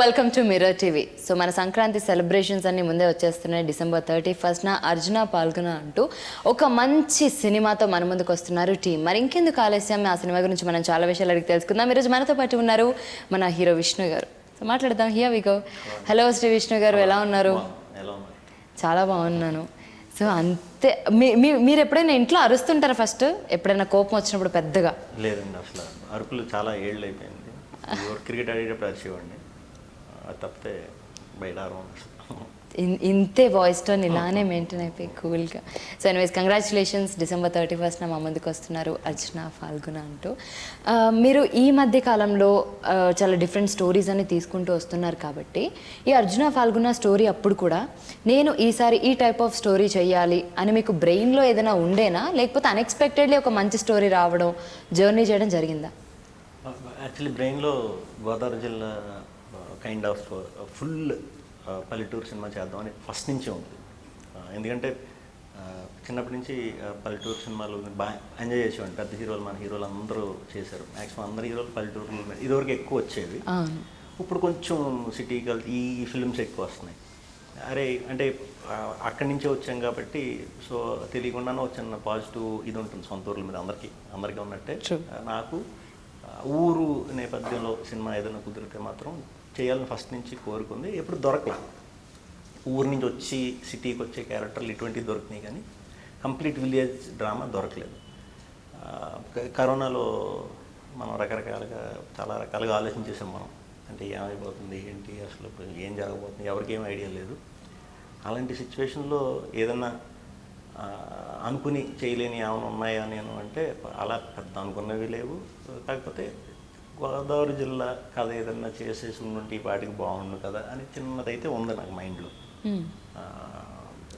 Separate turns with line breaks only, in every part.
Welcome to mirror TV. So మన Sankranti celebrations అన్ని ముందే వచ్చేస్తున్నాయి. December 31st అర్జున పాల్గొన అంటూ ఒక మంచి సినిమాతో మన ముందుకు వస్తున్నారు టీం. మరి ఇంకెందుకు ఆలస్యం, ఆ సినిమా గురించి మనం చాలా విషయాలు అడిగి తెలుసుకుందాం. ఈరోజు మనతో పాటు ఉన్నారు మన హీరో విష్ణు గారు. సో మాట్లాడదాం. Here we go. Hello Shri Vishnu గారు, ఎలా ఉన్నారు? చాలా బాగున్నాను. సో అంతే, మీరు ఎప్పుడైనా ఇంట్లో అరుస్తుంటారా? ఫస్ట్ ఎప్పుడైనా కోపం వచ్చినప్పుడు పెద్దగా?
లేదండి, అసలు అరుపులు చాలా ఏళ్ళు అయిపోయింది. క్రికెట్ ఆడేటప్పుడు అరిచేవాడిని, అది తప్పితే బయట
ఇంతే వాయిస్ టోన్ ఇలానే మెయింటైన్ అయిపోయి కూల్గా. So anyways, congratulations. December 31st మా ముందుకు వస్తున్నారు అర్జున ఫాల్గుణ అంటూ. మీరు ఈ మధ్య కాలంలో చాలా డిఫరెంట్ స్టోరీస్ అని తీసుకుంటూ వస్తున్నారు కాబట్టి, ఈ అర్జున ఫాల్గుణ స్టోరీ అప్పుడు కూడా నేను ఈసారి ఈ టైప్ ఆఫ్ స్టోరీ చేయాలి అని మీకు బ్రెయిన్లో ఏదైనా ఉండేనా, లేకపోతే అన్ఎక్స్పెక్టెడ్లీ ఒక మంచి స్టోరీ రావడం, జర్నీ చేయడం జరిగిందా?
యాక్చువల్లీ బ్రెయిన్లో గోదావరి జిల్లా కైండ్ ఆఫ్ ఫుల్ పల్లెటూరు సినిమా చేద్దామని ఫస్ట్ నుంచే ఉంది. ఎందుకంటే చిన్నప్పటి నుంచి పల్లెటూరు సినిమాలు బాగా ఎంజాయ్ చేసేవాడిని. పెద్ద హీరోలు, మన హీరోలు అందరూ చేశారు. మ్యాక్సిమం అందరు హీరోలు పల్లెటూరులో ఇదివరకు ఎక్కువ వచ్చేవి. ఇప్పుడు కొంచెం సిటీ ఈ ఫిల్మ్స్ ఎక్కువ వస్తున్నాయి. అరే అంటే అక్కడి నుంచే వచ్చాం కాబట్టి, సో తెలియకుండానే వచ్చిన పాజిటివ్ ఇది ఉంటుంది సొంత ఊర్ల మీద. అందరికీ ఉన్నట్టే నాకు ఊరు నేపథ్యంలో సినిమా ఏదైనా కుదిరితే మాత్రం చేయాలని ఫస్ట్ నుంచి కోరుకుంది. ఎప్పుడు దొరకలేదు. ఊరు నుంచి వచ్చి సిటీకి వచ్చే క్యారెక్టర్లు ఇటువంటివి దొరికినాయి, కానీ కంప్లీట్ విలేజ్ డ్రామా దొరకలేదు. కరోనాలో మనం చాలా రకాలుగా ఆలోచించేసాం మనం. అంటే ఏమైపోతుంది, ఏంటి, అసలు ఏం జరగబోతుంది, ఎవరికి ఏం ఐడియా లేదు. అలాంటి సిచ్యువేషన్లో ఏదన్నా అనుకుని చేయలేని ఏమైనా ఉన్నాయా నేను అంటే, అలా పెద్ద అనుకున్నవి లేవు. కాకపోతే గోదావరి జిల్లా కథ ఏదన్నా చేసేసి ఉండుంటే ఈ పాటికి బాగుండు కదా అని చిన్నదైతే ఉంది నాకు మైండ్లో.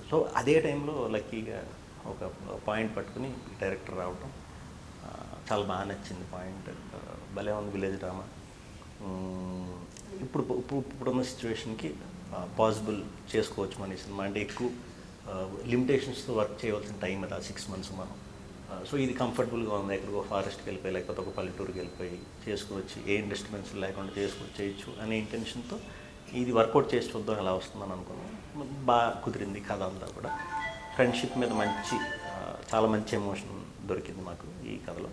సో అదే టైంలో లక్కీగా ఒక పాయింట్ పట్టుకుని డైరెక్టర్ రావడం చాలా బాగా నచ్చింది. పాయింట్ భలే ఉంది, విలేజ్ డ్రామా. ఇప్పుడున్న సిచ్యువేషన్కి పాసిబుల్ చేసుకోవచ్చు మన సినిమా. అంటే ఎక్కువ లిమిటేషన్స్తో వర్క్ చేయవలసిన టైం అది 6 months మనం. సో ఇది కంఫర్టబుల్గా ఉంది. ఎక్కడికో ఫారెస్ట్కి వెళ్ళిపోయి, లేకపోతే ఒక పల్లెటూరుకి వెళ్ళిపోయి చేసుకోవచ్చు, ఏం డిస్టర్బెన్స్ లేకుండా చేయొచ్చు అనే ఇంటెన్షన్తో ఇది వర్కౌట్ చేసి చూద్దాం ఎలా వస్తుందని అనుకున్నాం. బాగా కుదిరింది కథ అంతా కూడా. ఫ్రెండ్షిప్ మీద చాలా మంచి ఎమోషన్ దొరికింది మాకు ఈ కథలో.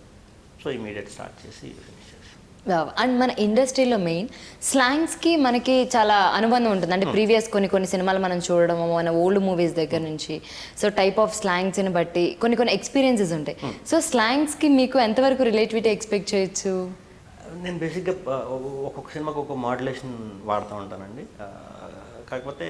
సో ఇమీడియట్ స్టార్ట్ చేసి ఫినిష్ చేసాం.
అండ్ మన ఇండస్ట్రీలో మెయిన్ స్లాంగ్స్కి మనకి చాలా అనుబంధం ఉంటుంది. అంటే ప్రీవియస్ కొన్ని సినిమాలు మనం చూడడం, మన ఓల్డ్ మూవీస్ దగ్గర నుంచి, సో టైప్ ఆఫ్ స్లాంగ్స్ని బట్టి కొన్ని ఎక్స్పీరియన్సెస్ ఉంటాయి. సో స్లాంగ్స్కి మీకు ఎంతవరకు రిలేటివిటీ ఎక్స్పెక్ట్ చేయొచ్చు?
నేను బేసిక్గా ఒక్కొక్క సినిమాకి ఒక మాడ్యులేషన్ వాడుతూ ఉంటానండి. కాకపోతే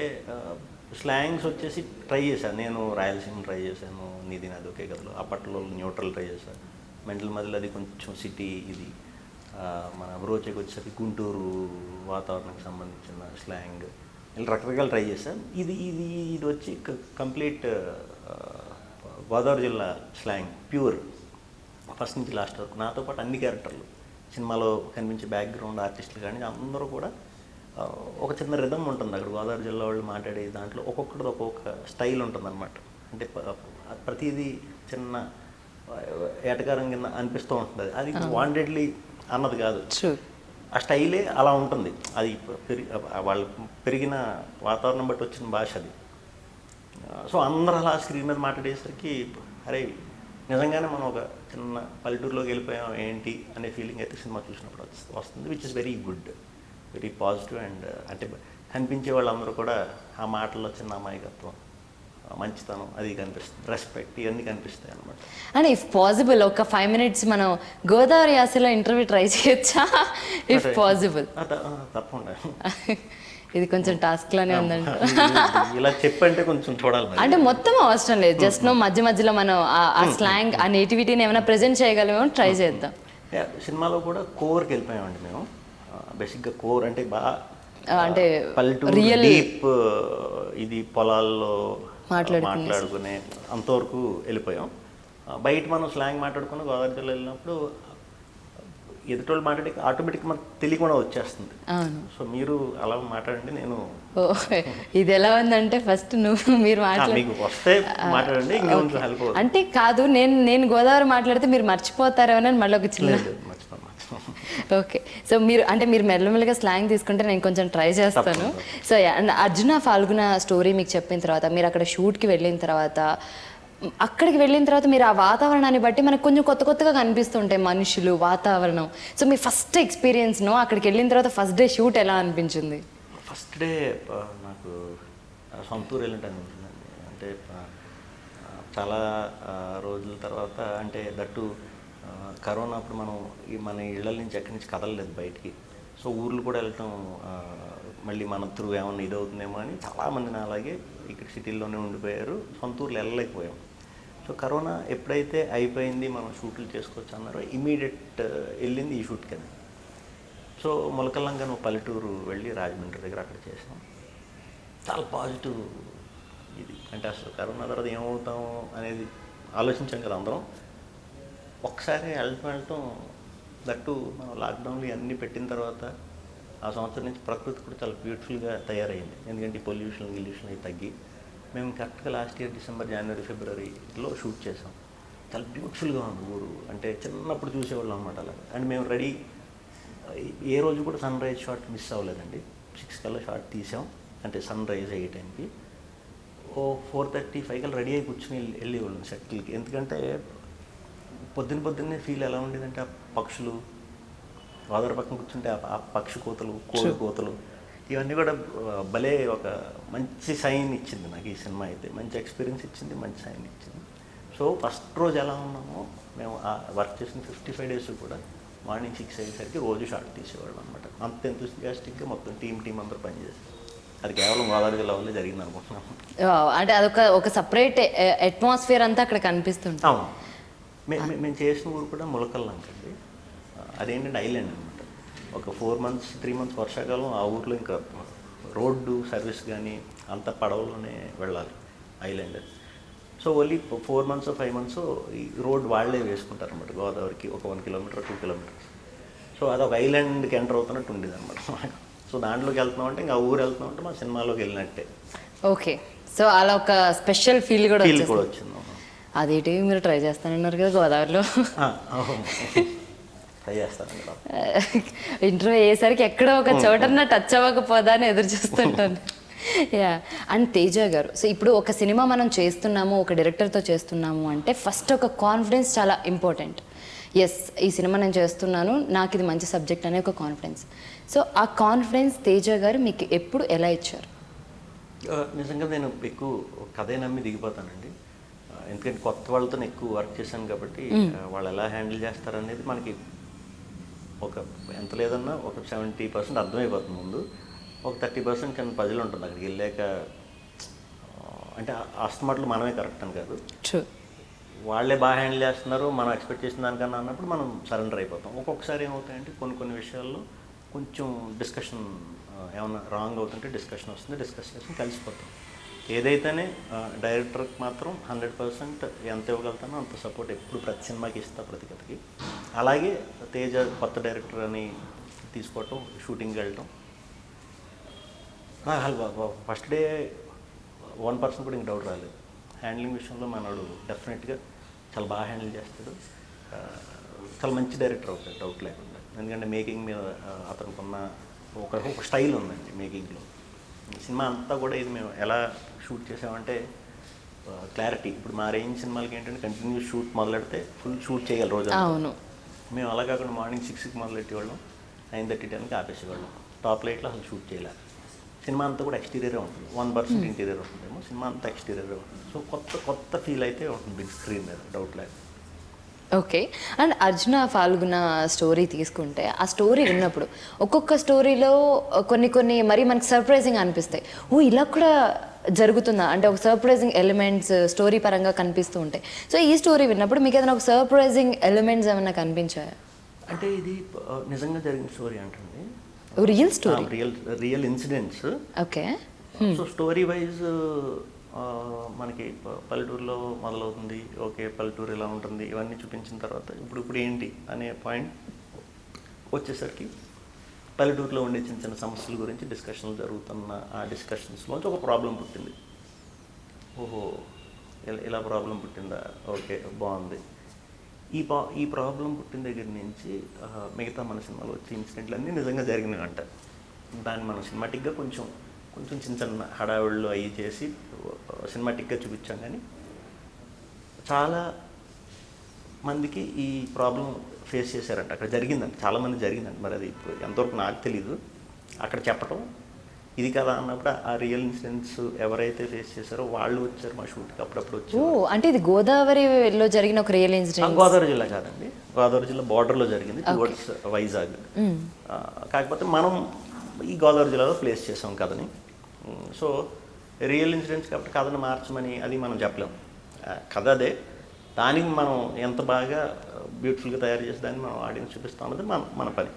స్లాంగ్స్ వచ్చేసి ట్రై చేశాను. నేను రాయలసీమ ట్రై చేశాను, నీది నాది ఒకే కథలో. అప్పట్లో న్యూట్రల్ ట్రై చేశాను. మెంటల్ మధ్యలో అది కొంచెం సిటీ, ఇది మన బ్రోచేకి వచ్చేసరికి గుంటూరు వాతావరణానికి సంబంధించిన స్లాంగ్, ఇలా రకరకాలు ట్రై చేశాను. ఇది వచ్చి కంప్లీట్ గోదావరి జిల్లా స్లాంగ్, ప్యూర్ ఫస్ట్ నుంచి లాస్ట్ వరకు. నాతో పాటు అన్ని క్యారెక్టర్లు, సినిమాలో కనిపించే బ్యాక్గ్రౌండ్ ఆర్టిస్టులు కానీ అందరూ కూడా ఒక చిన్న రిథమ్ ఉంటుంది అక్కడ. గోదావరి జిల్లా వాళ్ళు మాట్లాడే దాంట్లో ఒక్కొక్కటి ఒక్కొక్క స్టైల్ ఉంటుందన్నమాట. అంటే ప్రతిదీ చిన్న ఏటకారం కింద అనిపిస్తూ ఉంటుంది. అది వాంటెడ్లీ అన్నది కాదు, ఆ స్టైలే అలా ఉంటుంది. అది వాళ్ళు పెరిగిన వాతావరణం బట్టి వచ్చిన భాష అది. సో అందరూ అలా స్క్రీన్ మీద మాట్లాడేసరికి అరే నిజంగానే మనం ఒక చిన్న పల్లెటూరులోకి వెళ్ళిపోయాం ఏంటి అనే ఫీలింగ్ అయితే సినిమా చూసినప్పుడు వస్తుంది. Which is very good, very positive. And అంటే కనిపించే వాళ్ళందరూ కూడా ఆ మాటల్లో చిన్న అమాయకత్వం, మంచితనం అది కనిపిస్తుంది, రెస్పెక్ట్, ఇవన్నీ కనిపిస్తాయి అనమాట.
అండ్ ఇఫ్ పాసిబుల్ ఒక 5 minutes మనం గోదావరి యాసలో ఇంటర్వ్యూ ట్రై చేయొచ్చా? If possible.
తప్పకుండా.
ఇది కొంచెం టాస్క్ లానే ఉందండి.
ఇలా చెప్పంటే కొంచెం చూడాలి.
అంటే మొత్తం అవసరం లేదు, జస్ట్ మధ్య మధ్యలో మనం ఆ స్లాంగ్, ఆ నేటివిటీని ఏమైనా ప్రెజెంట్ చేయగలమేమో ట్రై చేద్దాం.
సినిమాలో కూడా కోర్కి వెళ్ళిపోయామండి మేము. బేసిక్గా కోర్ అంటే బాగా
అంటే
పల్లెటూరు, డీప్, ఇది పొలాల్లో మాట్లాడుకునే అంతవరకు వెళ్ళిపోయాం. బయట మనం స్లాంగ్ మాట్లాడుకుని గోదావరి జిల్లా వెళ్ళినప్పుడు ఎదుటోళ్ళు మాట్లాడి ఆటోమేటిక్ మనకు తెలియకుండా వచ్చేస్తుంది. సో మీరు అలా మాట్లాడండి, నేను
ఇది ఎలా ఉందంటే ఫస్ట్ మీరు
మీకు వస్తే మాట్లాడండి, హెల్ప్
అంటే కాదు, నేను గోదావరి మాట్లాడితే మీరు మర్చిపోతారేమో అని మళ్ళీ ఒక చిన్న ఓకే. సో మీరు మెల్లమెల్లగా స్లాంగ్ తీసుకుంటే నేను కొంచెం ట్రై చేస్తాను. So and Arjuna Phalguna story మీకు చెప్పిన తర్వాత మీరు అక్కడ షూట్కి వెళ్ళిన తర్వాత అక్కడికి వెళ్ళిన తర్వాత మీరు ఆ వాతావరణాన్ని బట్టి మనకు కొంచెం కొత్త కొత్తగా కనిపిస్తుంటాయి మనుషులు, వాతావరణం. సో మీ ఫస్ట్ ఎక్స్పీరియన్స్ను అక్కడికి వెళ్ళిన తర్వాత ఫస్ట్ డే షూట్ ఎలా అనిపించింది?
ఫస్ట్ డే నాకు సొంతూరు వెళ్ళినట్టు అనిపించిందండి. అంటే చాలా రోజుల తర్వాత, అంటే దట్టు కరోనా అప్పుడు మనం మన ఇళ్ళ నుంచి ఎక్కడి నుంచి కదలలేదు బయటికి. సో ఊర్లు కూడా వెళ్ళటం మళ్ళీ మన త్రూ ఏమన్నా ఇదవుతుందేమో అని చాలామంది అలాగే ఇక్కడ సిటీల్లోనే ఉండిపోయారు, సొంత ఊర్లు వెళ్ళలేకపోయాం. సో కరోనా ఎప్పుడైతే అయిపోయింది మనం షూట్లు చేసుకోవచ్చు అన్నారో ఇమీడియట్ వెళ్ళింది ఈ షూట్కి. సో మొలకల్లంగా నువ్వు పల్లెటూరు వెళ్ళి రాజమండ్రి దగ్గర అక్కడ చేసాం. చాలా పాజిటివ్ ఇది. అంటే అసలు కరోనా తర్వాత ఏమవుతాం అనేది ఆలోచించాం కదా అందరం. ఒకసారి వెళ్ళటం దట్టు మనం లాక్డౌన్లు ఇవన్నీ పెట్టిన తర్వాత ఆ సంవత్సరం నుంచి ప్రకృతి కూడా చాలా బ్యూటిఫుల్గా తయారైంది. ఎందుకంటే ఈ పొల్యూషన్ అవి తగ్గి మేము కరెక్ట్గా లాస్ట్ ఇయర్ డిసెంబర్, జనవరి, ఫిబ్రవరిలో షూట్ చేసాం. చాలా బ్యూటిఫుల్గా ఉంది ఊరు. అంటే చిన్నప్పుడు చూసేవాళ్ళం అనమాట అలా. అండ్ మేము రెడీ ఏ రోజు కూడా సన్ రైజ్ షాట్ మిస్ అవ్వలేదండి. 6 కల్లా షాట్ తీసాం. అంటే సన్ రైజ్ అయ్యే టైంకి 4:30, 5 కల్లా రెడీ అయి కూర్చుని వెళ్ళేవాళ్ళం సెట్లకి. ఎందుకంటే పొద్దున్నే ఫీల్ ఎలా ఉండేదంటే ఆ పక్షులు గోదావరి పక్కన కూర్చుంటే ఆ పక్షి కోతలు, కోడి కోతలు ఇవన్నీ కూడా భలే ఒక మంచి సైన్ ఇచ్చింది నాకు ఈ సినిమా. అయితే మంచి ఎక్స్పీరియన్స్ ఇచ్చింది, మంచి సైన్ ఇచ్చింది. సో ఫస్ట్ రోజు ఎలా ఉన్నామో మేము వర్క్ చేసిన 55 days కూడా మార్నింగ్ 6 అయ్యేసరికి రోజు షాట్ తీసేవాళ్ళం అనమాట. అంత ఎంతూసియాస్టిక్గా మొత్తం టీం అందరూ పనిచేస్తారు. అది కేవలం గోదావరి జిల్లా వల్లే జరిగింది అనుకుంటున్నాము.
అంటే అదొక సపరేట్ అట్మాస్ఫియర్ అంతా అక్కడ కనిపిస్తుంది.
అవును. మేము చేసిన ఊరు కూడా ములకల్లంకండి. అదేంటంటే ఐలాండ్ అనమాట. ఒక 3 months వర్షాకాలం ఆ ఊర్లో ఇంకా రోడ్డు సర్వీస్ కానీ అంత పడవలోనే వెళ్ళాలి island. So only 4 months 5 months ఈ రోడ్ వాళ్ళే వేసుకుంటారు అనమాట గోదావరికి. ఒక 1 kilometer 2 kilometers. సో అదొక ఐలాండ్కి ఎంటర్ అవుతున్నట్టు ఉండేది అనమాట. సో దాంట్లోకి వెళ్తున్నాం అంటే ఇంకా ఊరు వెళ్తున్నాం అంటే మా సినిమాలోకి వెళ్ళినట్టే.
ఓకే. సో అలా ఒక స్పెషల్ ఫీల్ కూడా
వచ్చింది.
అదేంటి మీరు ట్రై చేస్తానన్నారు కదా గోదావరిలో?
ట్రై చేస్తానండి.
ఇంటర్వ్యూ అయ్యేసరికి ఎక్కడో ఒక చోటన్నా టచ్ అవ్వకపోదా అని ఎదురు చూస్తుంటాను. యా. అండ్ తేజ గారు, సో ఇప్పుడు ఒక సినిమా మనం చేస్తున్నాము, ఒక డైరెక్టర్తో చేస్తున్నాము అంటే ఫస్ట్ ఒక కాన్ఫిడెన్స్ చాలా ఇంపార్టెంట్. ఎస్, ఈ సినిమా నేను చేస్తున్నాను, నాకు ఇది మంచి సబ్జెక్ట్ అనే ఒక కాన్ఫిడెన్స్. సో ఆ కాన్ఫిడెన్స్ తేజ గారు మీకు ఎప్పుడు ఎలా ఇచ్చారు?
నిజంగా నేను ఎక్కువ కథే నమ్మి దిగిపోతానండి. ఎందుకంటే కొత్త వాళ్ళతో ఎక్కువ వర్క్ చేశాను కాబట్టి వాళ్ళు ఎలా హ్యాండిల్ చేస్తారనేది మనకి ఒక ఎంత లేదన్నా ఒక 70% అర్థమైపోతుంది ముందు. ఒక 30% చిన్న పజిల్ ఉంటుంది అక్కడికి వెళ్ళాక. అంటే అస్తమాట్లు మనమే కరెక్ట్ అని కాదు, వాళ్ళే బాగా హ్యాండిల్ చేస్తున్నారు మనం ఎక్స్పెక్ట్ చేసిన దానికన్నా అన్నప్పుడు మనం సరెండర్ అయిపోతాం. ఒక్కొక్కసారి ఏమవుతాయంటే కొన్ని విషయాల్లో కొంచెం డిస్కషన్ ఏమన్నా రాంగ్ అవుతుంటే డిస్కషన్ వస్తుంది, డిస్కస్ చేసి కలిసిపోతాం. ఏదైతేనే డైరెక్టర్కి మాత్రం 100% ఎంత ఇవ్వగలుగుతానో అంత సపోర్ట్ ఎప్పుడు ప్రతి సినిమాకి ఇస్తా, ప్రతి కథకి. అలాగే తేజ కొత్త డైరెక్టర్ అని తీసుకోవటం, షూటింగ్కి వెళ్ళటం. ఫస్ట్ డే 1% కూడా ఇంక డౌట్ రాలేదు. హ్యాండ్లింగ్ విషయంలో మనోడు డెఫినెట్గా చాలా బాగా హ్యాండిల్ చేస్తాడు. చాలా మంచి డైరెక్టర్ అవుతాడు డౌట్ లేకుండా. ఎందుకంటే మేకింగ్ మీద అతనికి ఉన్న ఒక స్టైల్ ఉందండి మేకింగ్లో. సినిమా అంతా కూడా ఇది మేము ఎలా షూట్ చేసామంటే క్లారిటీ. ఇప్పుడు మా రేంజ్ సినిమాలకి ఏంటంటే కంటిన్యూస్ షూట్ మొదలెడితే ఫుల్ షూట్ చేయాలి రోజు.
అవును.
మేము అలా కాకుండా మార్నింగ్ 6కి మొదలెట్టేవాళ్ళం, 9:30, 10కి ఆపేసేవాళ్ళం. టాప్ లైట్లో అసలు షూట్ చేయలేదు. సినిమా అంతా కూడా ఎక్స్టీరియరే ఉంటుంది, 1% ఇంటీరియర్ ఉంటుందేమో, సినిమా అంతా ఎక్స్టీరియరే ఉంటుంది. సో కొత్త ఫీల్ అయితే ఉంటుంది బిగ్ స్క్రీన్ మీద, డౌట్ లేదు.
Okay. And Arjuna Phalguna story తీసుకుంటే ఆ స్టోరీ విన్నప్పుడు ఒక్కొక్క స్టోరీలో కొన్ని మరీ మనకి సర్ప్రైజింగ్ అనిపిస్తాయి. ఇలా కూడా జరుగుతుందా అంటే ఒక సర్ప్రైజింగ్ ఎలిమెంట్స్ స్టోరీ పరంగా కనిపిస్తూ ఉంటాయి. సో ఈ స్టోరీ విన్నప్పుడు మీకు ఏదైనా ఒక సర్ప్రైజింగ్ ఎలిమెంట్స్ ఏమైనా కనిపించాయా?
అంటే ఇది నిజంగా జరిగిన స్టోరీ అంటండి,
real story,
real incidents.
Okay.
So story wise మనకి పల్లెటూరులో మొదలవుతుంది. ఓకే, పల్లెటూరు ఎలా ఉంటుంది ఇవన్నీ చూపించిన తర్వాత ఇప్పుడు ఏంటి అనే పాయింట్ వచ్చేసరికి పల్లెటూరులో ఉండే చిన్న సమస్యల గురించి డిస్కషన్లు జరుగుతున్న ఆ డిస్కషన్స్లోంచి ఒక ప్రాబ్లం పుట్టింది. ఓహో, ఇలా ప్రాబ్లం పుట్టిందా, ఓకే బాగుంది. ఈ ప్రాబ్లం పుట్టిన దగ్గర నుంచి మిగతా మన సినిమాలో వచ్చే ఇన్సిడెంట్లు అన్నీ నిజంగా జరిగినాయి అంట. దాన్ని మనం సినిమాటిక్గా కొంచెం కొంచెం చిన్న చిన్న హడావిళ్ళు అవి చేసి సినిమాటిక్గా చూపించాం. కానీ చాలా మందికి ఈ ప్రాబ్లం ఫేస్ చేశారంట, అక్కడ జరిగిందంట, చాలామంది జరిగిందంట. మరి అది ఇప్పుడు ఎంతవరకు నాకు తెలీదు. అక్కడ చెప్పటం ఇది కదా అన్నప్పుడు ఆ రియల్ ఇన్సిడెంట్స్ ఎవరైతే ఫేస్ చేశారో వాళ్ళు వచ్చారు మా షూట్కి, అప్పుడప్పుడు వచ్చారు.
అంటే ఇది గోదావరిలో జరిగిన ఒక రియల్ ఇన్సిడెంట్?
గోదావరి జిల్లా కాదండి, గోదావరి జిల్లా బార్డర్లో జరిగింది, టువర్డ్స్ వైజాగ్. కాకపోతే మనం ఈ గోదావరి జిల్లాలో ప్లేస్ చేసాం కథని. సో రియల్ ఇన్సిడెంట్స్ కాబట్టి కథను మార్చమని అది మనం చెప్పలేం. కథ అదే, దానికి మనం ఎంత బాగా బ్యూటిఫుల్గా తయారు చేసి దాన్ని మనం ఆడియన్స్ చూపిస్తాం అన్నది మన పని.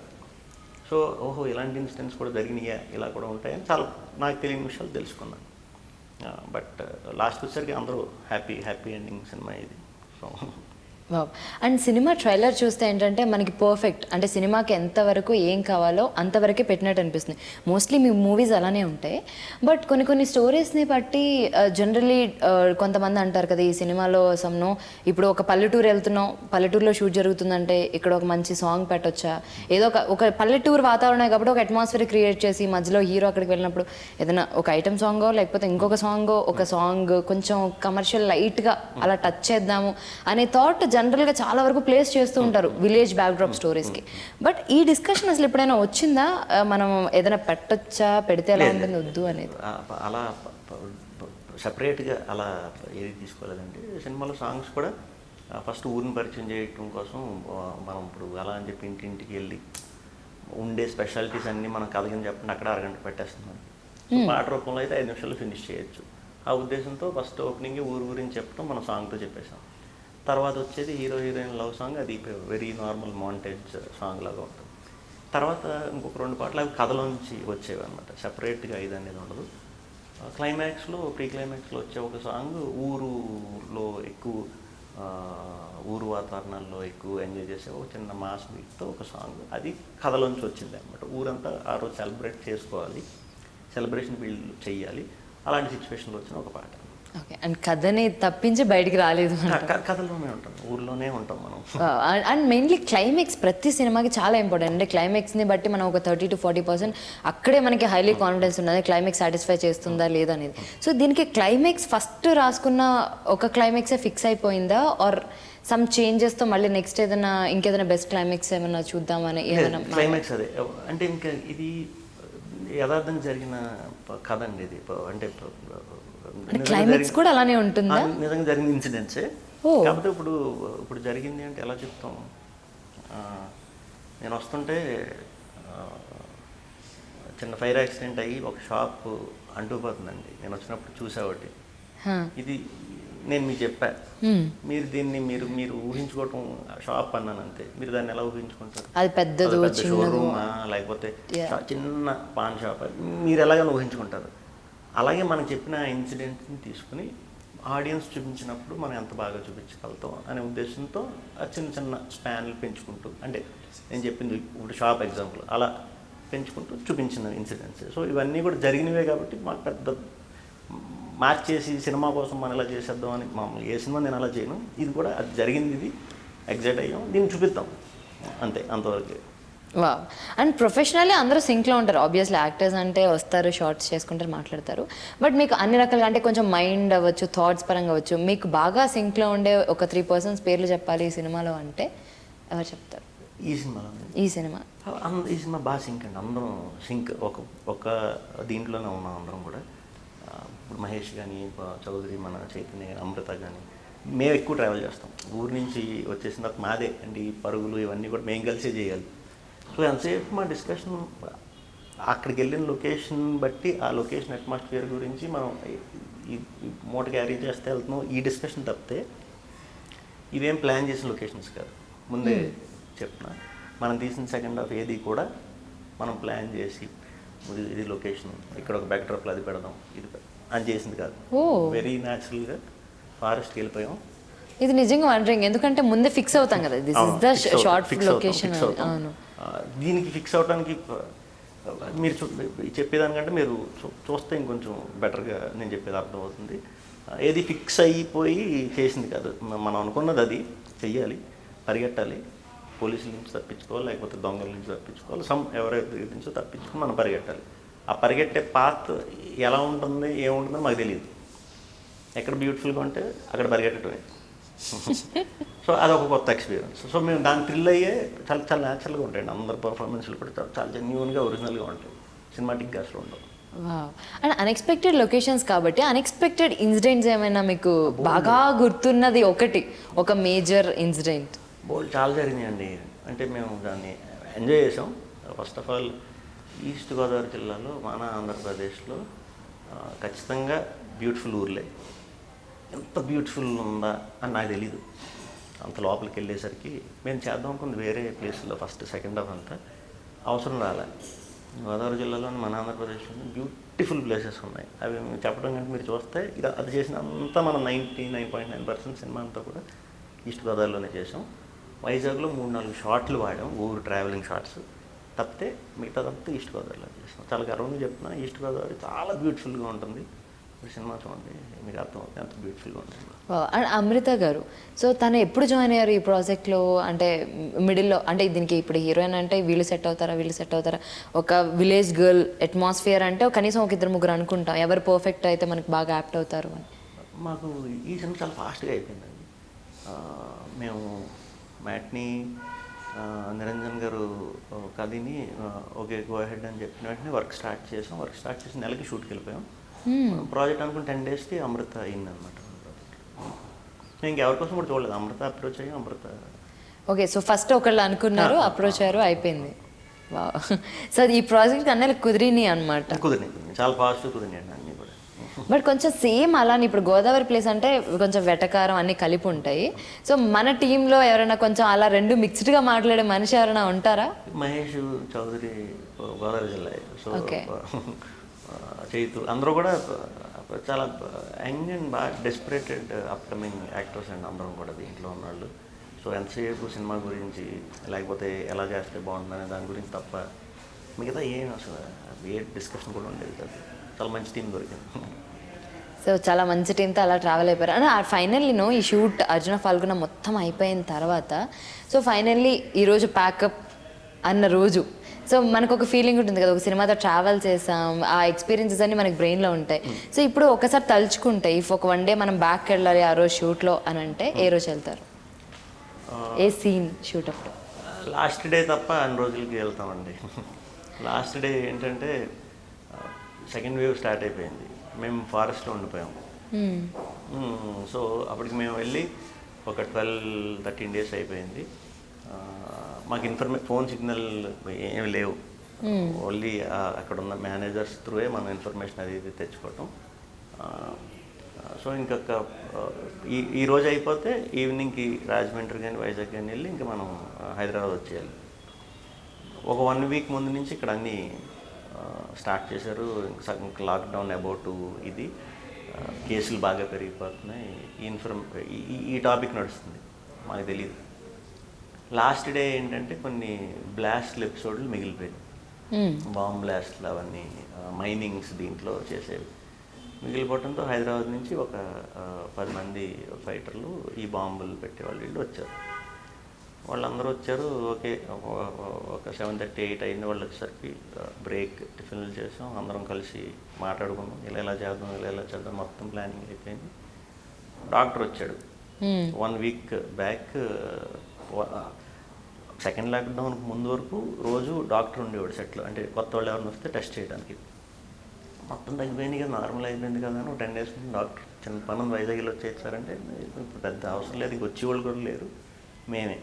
సో ఓహో ఇలాంటి ఇన్సిడెంట్స్ కూడా జరిగినాయా, ఇలా కూడా ఉంటాయని చాలా నాకు తెలియని విషయాలు తెలుసుకున్నాను. బట్ లాస్ట్ వచ్చేసరికి అందరూ హ్యాపీ ఎండింగ్ సినిమా ఇది. సో
అండ్ సినిమా ట్రైలర్ చూస్తే ఏంటంటే మనకి పర్ఫెక్ట్, అంటే సినిమాకి ఎంతవరకు ఏం కావాలో అంతవరకే పెట్టినట్టు అనిపిస్తుంది. మోస్ట్లీ మీ మూవీస్ అలానే ఉంటాయి. బట్ కొన్ని స్టోరీస్ని బట్టి జనరలీ కొంతమంది అంటారు కదా, ఈ సినిమాలో సమ్నో ఇప్పుడు ఒక పల్లెటూరు వెళ్తున్నాం, పల్లెటూరులో షూట్ జరుగుతుందంటే ఇక్కడ ఒక మంచి సాంగ్ పెట్టొచ్చా, ఏదో ఒక పల్లెటూరు వాతావరణం కాబట్టి ఒక అట్మాస్ఫియర్ క్రియేట్ చేసి మధ్యలో హీరో అక్కడికి వెళ్ళినప్పుడు ఏదైనా ఒక ఐటమ్ సాంగో లేకపోతే ఇంకొక సాంగ్ కొంచెం కమర్షియల్ లైట్గా అలా టచ్ చేద్దాము అనే థాట్ జనరల్గా చాలా వరకు ప్లేస్ చేస్తూ ఉంటారు విలేజ్ బ్యాక్డ్రాప్ స్టోరీస్కి. బట్ ఈ డిస్కషన్ అసలు ఎప్పుడైనా వచ్చిందా, మనం ఏదైనా పెట్టొచ్చా, పెడితే ఎలా ఉంటుంది వద్దు అనేది?
అలా సపరేట్గా అలా ఏది తీసుకోలేదండి. సినిమాలో సాంగ్స్ కూడా ఫస్ట్ ఊరిని పరిచయం చేయటం కోసం మనం ఇప్పుడు అలా అని చెప్పి ఇంటింటికి వెళ్ళి ఉండే స్పెషాలిటీస్ అన్నీ మనం కథగిని చెప్పండి అక్కడ అరగంట పెట్టేస్తున్నాం. పాట రూపంలో అయితే 5 నిమిషాలు ఫినిష్ చేయొచ్చు. ఆ ఉద్దేశంతో ఫస్ట్ ఓపెనింగ్ ఊరు గురించి చెప్పడం మనం సాంగ్తో చెప్పేసాం. తర్వాత వచ్చేది హీరో హీరోయిన్ లవ్ సాంగ్, అది వెరీ నార్మల్ మాంటేజ్ సాంగ్ లాగా ఉంటుంది. తర్వాత ఇంకొక 2 పాటలు అవి కథలోంచి వచ్చేవి అనమాట, సెపరేట్గా ఇది అనేది ఉండదు. క్లైమాక్స్లో ప్రీ క్లైమాక్స్లో వచ్చే ఒక సాంగ్ ఊరులో ఎక్కువ ఊరు వాతావరణాల్లో ఎక్కువ ఎంజాయ్ చేసే ఒక చిన్న మాస్ బీట్తో ఒక సాంగ్, అది కథలోంచి వచ్చింది అనమాట. ఊరంతా ఆ రోజు సెలబ్రేట్ చేసుకోవాలి, సెలబ్రేషన్ ఫీల్ చెయ్యాలి, అలాంటి సిచ్యువేషన్లో వచ్చిన ఒక పాట.
ఓకే. అండ్ కథని తప్పించి బయటికి రాలేదు,
కథలోనే ఉంటాం, ఊర్లోనే ఉంటాం మనం.
అండ్ మెయిన్లీ క్లైమాక్స్ ప్రతి సినిమాకి చాలా ఇంపార్టెంట్. అంటే క్లైమాక్స్ని బట్టి మనం ఒక 30 to 40% అక్కడే మనకి హైలీ కాన్ఫిడెన్స్ ఉన్నది, క్లైమాక్స్ సాటిస్ఫై చేస్తుందా లేదా అనేది. సో దీనికి క్లైమాక్స్ ఫస్ట్ రాసుకున్న ఒక క్లైమాక్సే ఫిక్స్ అయిపోయిందా, ఆర్ సమ్ చేంజెస్తో మళ్ళీ నెక్స్ట్ ఏదైనా ఇంకేదైనా బెస్ట్ క్లైమాక్స్ ఏమైనా చూద్దామని ఏమైనా?
క్లైమాక్స్ అదే, అంటే ఇంకా ఇది యథార్థంగా జరిగిన కథ అండి ఇది. అంటే
క్లైమాక్స్ కూడా అలానే ఉంటుందా?
నిజంగా జరిగిన ఇన్సిడెంట్సే. కాకపోతే ఇప్పుడు జరిగింది అంటే ఎలా చెప్తాం, నేను వస్తుంటే చిన్న ఫైర్ యాక్సిడెంట్ అయ్యి ఒక షాప్ అంటుకుపోతుందండి. నేను వచ్చినప్పుడు చూసా ఒకటి, ఇది నేను మీకు చెప్పా, మీరు దీన్ని మీరు ఊహించుకోవటం షాప్ అన్నాను అంతే, మీరు దాన్ని ఎలా ఊహించుకుంటారు?
అది పెద్ద
షోరూమా లేకపోతే చిన్న పాన్ షాప్, మీరు ఎలాగైనా ఊహించుకుంటారు. అలాగే మనం చెప్పిన ఇన్సిడెంట్ని తీసుకుని ఆడియన్స్ చూపించినప్పుడు మనం ఎంత బాగా చూపించగలుగుతాం అనే ఉద్దేశంతో ఆ చిన్న చిన్న స్పాన్లు పెంచుకుంటూ, అంటే నేను చెప్పింది ఇప్పుడు షాప్ ఎగ్జాంపుల్, అలా పెంచుకుంటూ చూపించిన ఇన్సిడెంట్స్. సో ఇవన్నీ కూడా జరిగినవే కాబట్టి మాకు పెద్ద మార్చేసి సినిమా కోసం మనం ఇలా చేసేద్దాం అని మామూలు ఏ సినిమా నేను అలా చేయను. ఇది కూడా అది జరిగింది, ఇది ఎగ్జైట్ అయ్యాం, దీన్ని చూపిద్దాం అంతే, అంతవరకు.
వా. అండ్ ప్రొఫెషనల్లీ అందరూ సింక్లో ఉంటారు ఆబ్వియస్లీ, యాక్టర్స్ అంటే వస్తారు, షార్ట్స్ చేసుకుంటారు, మాట్లాడతారు. బట్ మీకు అన్ని రకాలుగా అంటే కొంచెం మైండ్ అవ్వచ్చు, థాట్స్ పరంగా అవ్వచ్చు, మీకు బాగా సింక్లో ఉండే ఒక 3 persons పేర్లు చెప్పాలి ఈ సినిమాలో అంటే ఎవరు చెప్తారు?
ఈ సినిమాలో ఈ సినిమా బాగా సింక్ అండి, అందరం సింక్, ఒక దీంట్లోనే ఉన్నాం అందరం కూడా. ఇప్పుడు మహేష్ కానీ, చౌదరి, మన చైతన్య కానీ, అమృత కానీ, మేము ఎక్కువ ట్రావెల్ చేస్తాం. ఊరి నుంచి వచ్చేసిన తర్వాత మాదే అండి ఈ పరుగులు ఇవన్నీ కూడా మేము కలిసే చేయాలి. సో ఎంతసేపు మా డిస్కషన్ అక్కడికి వెళ్ళిన లొకేషన్ బట్టి ఆ లొకేషన్ అట్మాస్ఫియర్ గురించి మనం ఈ మూట క్యారీ చేస్తే వెళ్తున్నాం, ఈ డిస్కషన్ తప్పితే ఇవేం ప్లాన్ చేసిన లొకేషన్స్ కాదు. ముందే చెప్తున్నా, మనం తీసిన సెకండ్ హాఫ్ ఏది కూడా మనం ప్లాన్ చేసి ఇది లొకేషన్, ఇక్కడ ఒక బ్యాక్డ్రాప్లో అది పెడదాం, ఇది అని చేసింది కాదు. వెరీ న్యాచురల్గా ఫారెస్ట్కి వెళ్ళిపోయాం.
ఇది నిజంగా వండరింగ్, ఎందుకంటే ముందే ఫిక్స్ అవుతాం కదా, this is the short location.
దీనికి ఫిక్స్ అవడానికి మీరు చెప్పేదానికంటే మీరు చూస్తే ఇంకొంచెం బెటర్గా నేను చెప్పేది అర్థమవుతుంది. ఏది ఫిక్స్ అయిపోయి చేసింది కాదు, మనం అనుకున్నది అది చెయ్యాలి, పరిగెట్టాలి, పోలీసుల నుంచి తప్పించుకోవాలి, లేకపోతే దొంగల నుంచి తప్పించుకోవాలి, ఎవరైతే దగ్గర నుంచో తప్పించుకొని మనం పరిగెట్టాలి. ఆ పరిగెట్టే పాత్ ఎలా ఉంటుంది, ఏముంటుందో మాకు తెలియదు. ఎక్కడ బ్యూటిఫుల్గా ఉంటే అక్కడ పరిగెట్టడమే. సో అదొక కొత్త ఎక్స్పీరియన్స్. సో మేము దాన్ని థ్రిల్ అయ్యే చాలా చాలా న్యాచురల్గా ఉంటాయండి. అందరు పర్ఫార్మెన్స్లు కూడా చాలా జెన్యూన్గా, ఒరిజినల్గా ఉంటాయి. సినిమాటిక్గా అసలు ఉండవు.
వావ్. అండ్ అన్ఎక్స్పెక్టెడ్ లొకేషన్స్ కాబట్టి అన్ఎక్స్పెక్టెడ్ ఇన్సిడెంట్స్ ఏమైనా మీకు బాగా గుర్తున్నది ఒక మేజర్ ఇన్సిడెంట్?
చాలా జరిగినాయండి. అంటే మేము దాన్ని ఎంజాయ్ చేసాం. First of all east Godavari జిల్లాలో మన ఆంధ్రప్రదేశ్లో ఖచ్చితంగా బ్యూటిఫుల్ ఊర్లే. ఎంత బ్యూటిఫుల్ ఉందా అని నాకు తెలీదు. అంత లోపలికి వెళ్ళేసరికి మేము చేద్దాం అనుకుంది వేరే ప్లేస్లో ఫస్ట్ సెకండ్ హాఫ్ అంతా అవసరం రాలే. గోదావరి జిల్లాలోని మన ఆంధ్రప్రదేశ్లో బ్యూటిఫుల్ ప్లేసెస్ ఉన్నాయి. అవి చెప్పడం కంటే మీరు చూస్తే అది చేసిన అంతా మనం 99.9% సినిమా అంతా కూడా ఈస్ట్ గోదావరిలోనే చేసాం. వైజాగ్లో 3-4 షాట్లు వాడాం, ఊరు ట్రావెలింగ్ షాట్స్ తప్పితే మిగతాదంతా ఈస్ట్ గోదావరిలో చేసాం. చాలా గర్వంగా చెప్తున్నా, ఈస్ట్ గోదావరి చాలా బ్యూటిఫుల్గా ఉంటుంది. సినిమా చూడండి, మీకు అర్థమవుతుంది ఎంత బ్యూటిఫుల్గా ఉంటుంది.
అండ్ అమృత గారు, సో తను ఎప్పుడు జాయిన్ అయ్యారు ఈ ప్రాజెక్ట్లో? అంటే మిడిల్లో, అంటే దీనికి ఇప్పుడు హీరోయిన్ అంటే వీళ్ళు సెట్ అవుతారా, ఒక విలేజ్ గర్ల్ అట్మాస్ఫియర్ అంటే కనీసం ఒక 2-3 అనుకుంటాం, ఎవరు పర్ఫెక్ట్ అయితే మనకి బాగా యాప్ట్ అవుతారు అని.
మాకు ఈ సినిమా చాలా ఫాస్ట్గా అయిపోయిందండి. మేము మ్యాట్ని నిరంజన్ గారు కథని ఓకే గో హెడ్ అని చెప్పిన వెంటనే వర్క్ స్టార్ట్ చేసి నెలకి షూట్కి వెళ్ళిపోయాం. ప్రాజెక్ట్ అనుకుని 10 డేస్కి అమృత అయిందనమాట. నేను ఇంకెవరి కోసం కూడా చూడలేదు, అమృత అప్రోచ్ అయ్యి అమృత.
ఓకే, సో ఫస్ట్ ఒకళ్ళు అనుకున్నారు, అప్రోచ్ అయ్యారు, అయిపోయింది. సో ఈ ప్రాజెక్ట్ అన్నీ కుదిరినాయి అనమాట.
కుదిరినాయి, చాలా ఫాస్ట్ కుదిరినాయి అన్నీ కూడా.
బట్ కొంచెం సేమ్ అలానే ఇప్పుడు గోదావరి ప్లేస్ అంటే కొంచెం వెటకారం అన్నీ కలిపి ఉంటాయి. సో మన టీంలో ఎవరైనా కొంచెం అలా రెండు మిక్స్డ్గా మాట్లాడే మనిషి ఎవరైనా ఉంటారా?
మహేష్ చౌదరి గోదావరి జిల్లా. సో చైతు అందరూ కూడా చాలా యంగ్ అండ్ బాగా డెస్పరేటెడ్ అప్కమింగ్ యాక్టర్స్ అండి అందరం కూడా దీంట్లో ఉన్నాళ్ళు. సో ఎంతసేపు సినిమా గురించి లేకపోతే ఎలా చేస్తే బాగుంటుందనే దాని గురించి తప్ప మిగతా ఏం అసలు ఏ డిస్కషన్ కూడా ఉండేది కాదు. చాలా మంచి టీం దొరికింది.
సో చాలా మంచి టీంతో అలా ట్రావెల్ అయిపోయారు. అంటే ఫైనల్లీ ఈ షూట్ అర్జున ఫాల్గుణ మొత్తం అయిపోయిన తర్వాత, సో ఫైనల్లీ ఈరోజు ప్యాకప్ అన్న రోజు, సో మనకు ఒక ఫీలింగ్ ఉంటుంది కదా, ఒక సినిమాతో ట్రావెల్ చేసాం, ఆ ఎక్స్పీరియన్సెస్ అన్నీ మనకి బ్రెయిన్లో ఉంటాయి. సో ఇప్పుడు ఒకసారి తలుచుకుంటే ఇఫ్ ఒక 1 డే మనం బ్యాక్ వెళ్ళాలి ఆ రోజు షూట్లో అని అంటే ఏ రోజు వెళ్తారు? ఏ సీన్ షూట్ అప్పుడు?
లాస్ట్ డే తప్ప అన్ని రోజులకి వెళ్తామండి. లాస్ట్ డే ఏంటంటే సెకండ్ వేవ్ స్టార్ట్ అయిపోయింది, మేము ఫారెస్ట్లో ఉండిపోయాం. సో అప్పటికి మేము వెళ్ళి ఒక 12-13 డేస్ అయిపోయింది. మాకు ఫోన్ సిగ్నల్ ఏమి లేవు, ఓన్లీ అక్కడ ఉన్న మేనేజర్స్ త్రూయే మనం ఇన్ఫర్మేషన్ అది ఇది తెచ్చుకోవటం. సో ఇంకొక ఈ రోజు అయిపోతే ఈవినింగ్కి రాజమండ్రి కానీ వైజాగ్ కానీ వెళ్ళి ఇంకా మనం హైదరాబాద్ వచ్చేయాలి. ఒక 1 వీక్ ముందు నుంచి ఇక్కడ అన్నీ స్టార్ట్ చేశారు. ఇంకా లాక్డౌన్ అబౌట్ ఇది కేసులు బాగా పెరిగిపోతున్నాయి, ఈ టాపిక్ నడుస్తుంది, మాకు తెలియదు. లాస్ట్ డే ఏంటంటే కొన్ని బ్లాస్ట్లు ఎపిసోడ్లు మిగిలిపోయాయి, బాంబ్ బ్లాస్ట్లు అవన్నీ మైనింగ్స్ దీంట్లో చేసేవి మిగిలిపోవడంతో హైదరాబాద్ నుంచి ఒక 10 మంది ఫైటర్లు ఈ బాంబులు పెట్టేవాళ్ళు వీళ్ళు వచ్చారు. వాళ్ళందరూ వచ్చారు. ఓకే, ఒక 7:30-8 అయింది వాళ్ళు వచ్చేసరికి. బ్రేక్ టిఫిన్లు చేసాం, అందరం కలిసి మాట్లాడుకున్నాం, ఇలా చేద్దాం, మొత్తం ప్లానింగ్ అయిపోయింది. డాక్టర్ వచ్చాడు 1 వీక్ బ్యాక్. సెకండ్ లాక్డౌన్కి ముందు వరకు రోజు డాక్టర్ ఉండేవాడు సెట్లో, అంటే కొత్త వాళ్ళు ఎవరిని వస్తే టెస్ట్ చేయడానికి. మొత్తం తగ్గిపోయింది కదా, నార్మల్ అయిపోయింది కదా అని 10 డేస్ ముందు డాక్టర్ చిన్న పనులు వైజాగ్లో వచ్చేసారంటే ఇప్పుడు పెద్ద అవసరం లేదు, ఇంక వచ్చేవాళ్ళు కూడా లేరు, మేమే.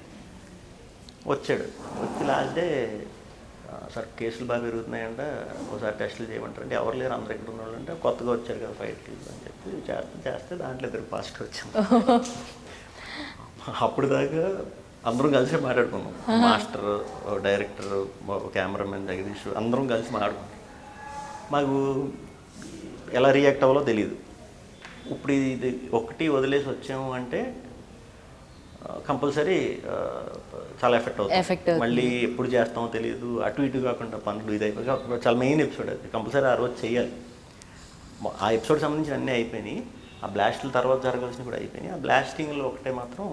వచ్చాడు, వచ్చి లాస్ట్ డే సార్ కేసులు బాగా పెరుగుతున్నాయంట, ఒకసారి టెస్టులు చేయమంటారు అంటే ఎవరు లేరు, అందరు ఎక్కడ ఉన్నవాళ్ళు అంటే కొత్తగా వచ్చారు కదా ఫైట్కి అని చెప్పి చేస్తే దాంట్లో 2 పాజిటివ్ వచ్చాము. అప్పుడు దాకా అందరం కలిసి మాట్లాడుకున్నాం, మాస్టర్, డైరెక్టర్, కెమెరామెన్ జగదీష్ అందరం కలిసి మాట్లాడుకున్నాం. మాకు ఎలా రియాక్ట్ అవ్వాలో తెలియదు. ఇప్పుడు ఇది ఒకటి వదిలేసి వచ్చాము అంటే కంపల్సరీ చాలా ఎఫెక్ట్ అవుతుంది. మళ్ళీ ఎప్పుడు చేస్తామో తెలియదు, అటు ఇటు కాకుండా పనులు ఇది అయిపోయి చాలా మెయిన్ ఎపిసోడ్ అది, కంపల్సరీ ఆ రోజు చేయాలి. ఆ ఎపిసోడ్ సంబంధించి అన్నీ అయిపోయినాయి, ఆ బ్లాస్ట్ల తర్వాత జరగాల్సినవి కూడా అయిపోయినాయి. ఆ బ్లాస్టింగ్లో ఒకటే మాత్రం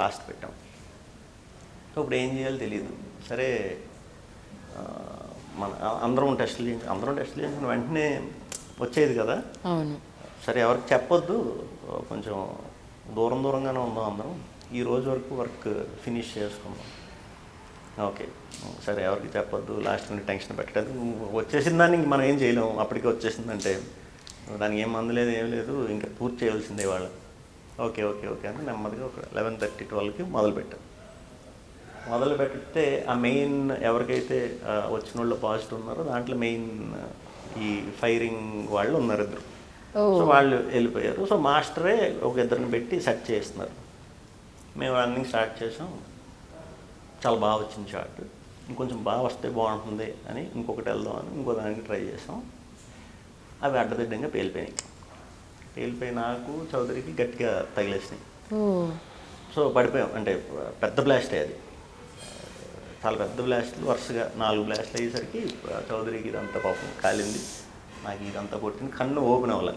లాస్ట్ పెట్టాం. సో ఇప్పుడు ఏం చేయాలో తెలియదు. సరే మన అందరం టెస్టులు చేయించిన వెంటనే వచ్చేది కదా.
అవును.
సరే ఎవరికి చెప్పొద్దు, కొంచెం దూరంగానే ఉందాం అందరం, ఈ రోజు వరకు వర్క్ ఫినిష్ చేసుకుందాం. ఓకే సరే ఎవరికి చెప్పొద్దు, లాస్ట్ నుండి టెన్షన్ పెట్టలేదు. వచ్చేసిన దానికి మనం ఏం చేయలేము, అప్పటికే వచ్చేసిందంటే దానికి ఏం మందు లేదు ఏం లేదు, ఇంకా పూర్తి చేయాల్సిందే వాళ్ళు. ఓకే ఓకే ఓకే అని నెమ్మదిగా ఒక 11:30, 12కి మొదలు పెడితే ఆ మెయిన్ ఎవరికైతే వచ్చిన వాళ్ళు పాజిటివ్ ఉన్నారో దాంట్లో మెయిన్ ఈ ఫైరింగ్ వాళ్ళు ఉన్నారు ఇద్దరు. సో వాళ్ళు వెళ్ళిపోయారు. సో మాస్టరే ఒక ఇద్దరిని పెట్టి సెట్ చేస్తున్నారు. మేము రన్నింగ్ స్టార్ట్ చేసాం, చాలా బాగా వచ్చింది షాట్. ఇంకొంచెం బాగా వస్తే బాగుంటుంది అని ఇంకొకటి వెళ్దామని ఇంకో దానికి ట్రై చేసాం. అవి అడ్డదిడ్డంగా పేలిపోయి నాకు చౌదరికి గట్టిగా తగిలేసినాయి. సో పడిపోయాం. అంటే పెద్ద బ్లాస్టే అది, చాలా పెద్ద బ్లాస్ట్లు, వరుసగా 4 బ్లాస్ట్లు అయ్యేసరికి చౌదరికి ఇదంతా పాపం కాలింది, నాకు ఇదంతా కొట్టింది, కన్ను ఓపెన్ అవ్వాలి.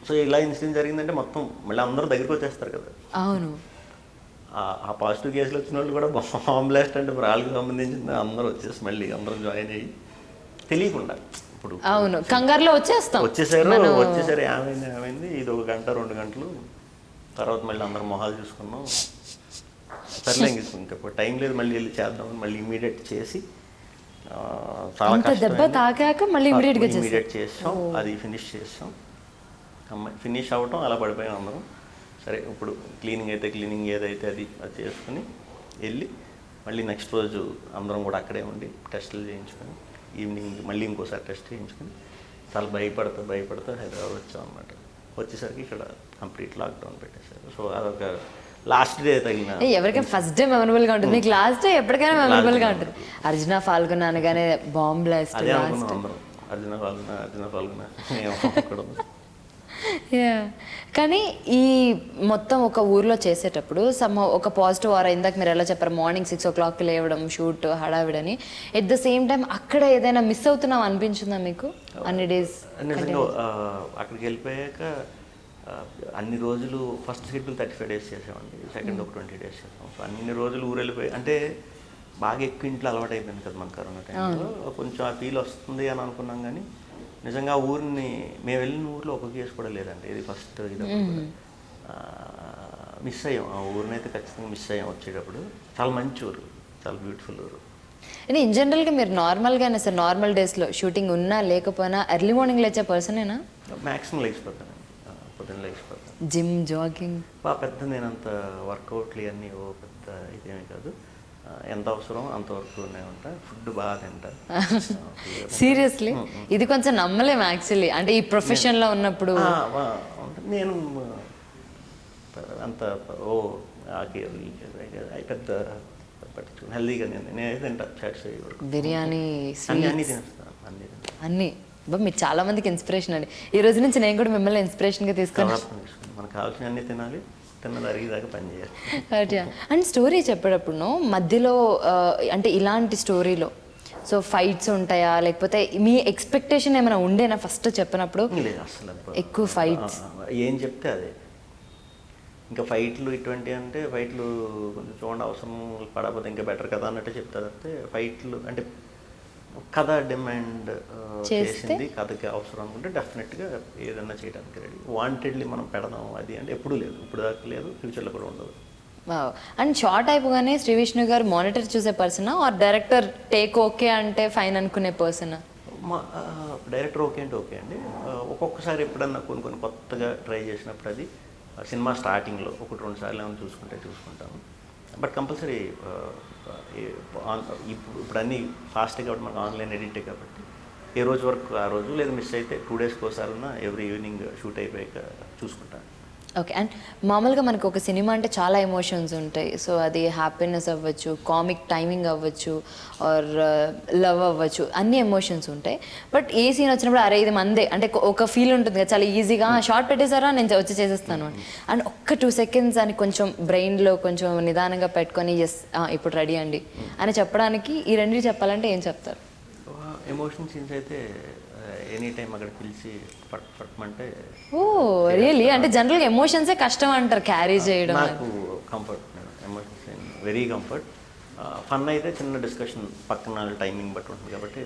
సో ఇలా ఇన్సిడెంట్ జరిగిందంటే మొత్తం మళ్ళీ అందరూ దగ్గరికి వచ్చేస్తారు కదా.
అవును.
ఆ పాజిటివ్ కేసులు వచ్చిన వాళ్ళు కూడా బాంబ్ బ్లాస్ట్ అంటే వాళ్ళకి సంబంధించింది అందరూ వచ్చేసి మళ్ళీ అందరం జాయిన్ అయ్యి తెలియకుండా ఇప్పుడు
అవును కంగారులో
వచ్చేసారు ఏమైంది ఇది 1 గంట 2 గంటలు తర్వాత మళ్ళీ అందరం మొహాలు చూసుకున్నాం. సర్లే ఇంకా టైం లేదు, మళ్ళీ వెళ్ళి చేద్దామని మళ్ళీ ఇమీడియట్ చేసి చాలా ఇమీడియట్ చేసాం. అది ఫినిష్ చేసాం. ఫినిష్ అవ్వటం అలా పడిపోయాం అందరం. సరే ఇప్పుడు క్లీనింగ్ ఏదైతే అది చేసుకుని వెళ్ళి మళ్ళీ నెక్స్ట్ రోజు అందరం కూడా అక్కడే ఉండి టెస్టులు చేయించుకొని ఈవినింగ్ మళ్ళీ ఇంకోసారి టెస్ట్ చేయించుకొని చాలా భయపడుతూ హైదరాబాద్ వచ్చాం అన్నమాట. వచ్చేసరికి ఇక్కడ కంప్లీట్ లాక్డౌన్ పెట్టేశారు. సో అదొక లాస్ట్ డే తగిలిన
ఎవరికైనా ఫస్ట్ డే మెమరబుల్గా ఉంటుంది, మీకు లాస్ట్ డే ఎప్పటికైనా మెమరబుల్గా ఉంటుంది. అర్జున ఫాల్గుణ అనగానే బాంబ్ బ్లాస్ట్.
అదే అనుకున్నాం అందరం, అర్జున ఫాల్గుణ
కానీ ఈ మొత్తం ఒక ఊర్లో చేసేటప్పుడు ఒక పాజిటివ్ ఆర్ ఇందాక మీరు ఎలా చెప్పారు మార్నింగ్ 6 o'clock లేవడం షూట్ హడావిడని, ఎట్ ద సేమ్ టైం అక్కడ ఏదైనా మిస్ అవుతున్నాం అనిపించిందా మీకు అన్ని డేస్?
నిజంగా అక్కడికి వెళ్ళిపోయాక అన్ని రోజులు ఫస్ట్ షెడ్యూల్ 35 days చేసామండి, సెకండ్ ఒక 20 days చేసాం. సో అన్ని రోజులు ఊరు వెళ్ళిపోయి అంటే బాగా ఎక్కువ ఇంట్లో అలవాటు అయిపోయింది కదా మన కరోనా టైంలో, కొంచెం ఆ ఫీల్ వస్తుంది అని అనుకున్నాం. కానీ నిజంగా ఊరిని మేము వెళ్ళిన ఊరిలో ఒక కేసు కూడా లేదండి, ఇది ఫస్ట్. ఇది మిస్ అయ్యాం, ఆ ఊరిని అయితే ఖచ్చితంగా మిస్ అయ్యాం. వచ్చేటప్పుడు చాలా మంచి ఊరు, చాలా బ్యూటిఫుల్ ఊరు.
అంటే ఇన్ జనరల్గా మీరు నార్మల్గానే సార్ నార్మల్ డేస్లో షూటింగ్ ఉన్నా లేకపోయినా ఎర్లీ మార్నింగ్ లేచే పర్సనేనా?
మ్యాక్సిమం లేచిపోతాను, పొద్దున్న లేచిపోతాను.
జిమ్ జాగింగ్
పెద్ద నేనంత వర్కౌట్లు ఇవన్నీ ఓ పెద్ద ఇదేమీ కాదు, ఎంత అవసరం అంతవరకు ఉంటా. ఫుడ్ బాగా తింటా.
సీరియస్లీ ఇది కొంచెం నమ్మలేము యాక్చువల్లీ, అంటే ఈ ప్రొఫెషన్లో ఉన్నప్పుడు.
నేను అంత పెద్ద పట్టించుకుని హెల్దీగా నేనైతే తింటా.
బిర్యానీ
అన్నీ
మీరు చాలా మందికి ఇన్స్పిరేషన్ అండి. ఈ రోజు నుంచి నేను కూడా మిమ్మల్ని ఇన్స్పిరేషన్గా తీసుకున్నాను.
మనకు కావాల్సిన అన్నీ తినాలి, అరిగేదాకా పని చేయాలి.
అండ్ స్టోరీ చెప్పేటప్పుడు మధ్యలో అంటే ఇలాంటి స్టోరీలో సో ఫైట్స్ ఉంటాయా లేకపోతే మీ ఎక్స్పెక్టేషన్ ఏమైనా ఉండేనా ఫస్ట్ చెప్పినప్పుడు?
లేదు అసలు,
ఎక్కువ ఫైట్స్
ఏం చెప్తే అదే. ఇంకా ఫైట్లు ఇటువంటి అంటే ఫైట్లు కొంచెం చూడండి అవసరం పడకపోతే ఇంకా బెటర్ కదా అన్నట్టు చెప్తారు. అంటే ఫైట్లు అంటే కథ డిమాండ్ చేసింది, కథకి అవసరం అనుకుంటే డెఫినెట్గా ఏదన్నా చేయడానికి రెడీ. వాంటెడ్లీ మనం పెడదాం అది అంటే ఎప్పుడు లేదు, ఇప్పుడు దాకా లేదు, ఫ్యూచర్లో కూడా ఉండదు.
అండ్ షార్ట్ అయిపోగానే శ్రీ విష్ణు గారు మానిటర్ చూసే పర్సనా ఆర్ డైరెక్టర్ టేక్ ఓకే అంటే ఫైన్ అనుకునే పర్సనా?
డైరెక్టర్ ఓకే అంటే ఓకే అండి. ఒక్కొక్కసారి ఎప్పుడన్నా కొన్ని కొత్తగా ట్రై చేసినప్పుడు అది సినిమా స్టార్టింగ్లో 1-2 సార్లు ఏమైనా చూసుకుంటాము. బట్ కంపల్సరీ ఇప్పుడు అన్నీ ఫాస్ట్గా కాబట్టి మనకు ఆన్లైన్ ఎడిటే కాబట్టి ఏ రోజు వరకు ఆ రోజు, లేదు మిస్ అయితే 2 days కోసారన్నా ఎవ్రీ ఈవినింగ్ షూట్ అయిపోయాక చూసుకుంటాను.
ఓకే. అండ్ మామూలుగా మనకు ఒక సినిమా అంటే చాలా ఎమోషన్స్ ఉంటాయి. సో అది హ్యాపీనెస్ అవ్వచ్చు, కామిక్ టైమింగ్ అవ్వచ్చు, ఆర్ లవ్ అవ్వచ్చు, అన్ని ఎమోషన్స్ ఉంటాయి. బట్ ఏ సీన్ వచ్చినప్పుడు అరే ఇది మందే అంటే ఒక ఫీల్ ఉంటుంది కదా, చాలా ఈజీగా షార్ట్ పెట్టేశారా నేను వచ్చి చేసేస్తాను అండ్ ఒక్క 2 seconds అని కొంచెం బ్రెయిన్లో కొంచెం నిదానంగా పెట్టుకొని ఎస్ ఇప్పుడు రెడీ అండి అని చెప్పడానికి ఈ రెండు చెప్పాలంటే ఏం చెప్తారు?
ఎమోషన్ సీన్స్ అయితే ఎనీ టైం అక్కడ పిలిచి పట్టమంటే.
Oh really? అంటే జనరల్గా ఎమోషన్సే కష్టం అంటారు క్యారీ చేయడం.
నాకు comfort emotional scene very comfort. Fun అయితే చిన్న డిస్కషన్ పక్కన టైమింగ్ బట్టి ఉంటుంది కాబట్టి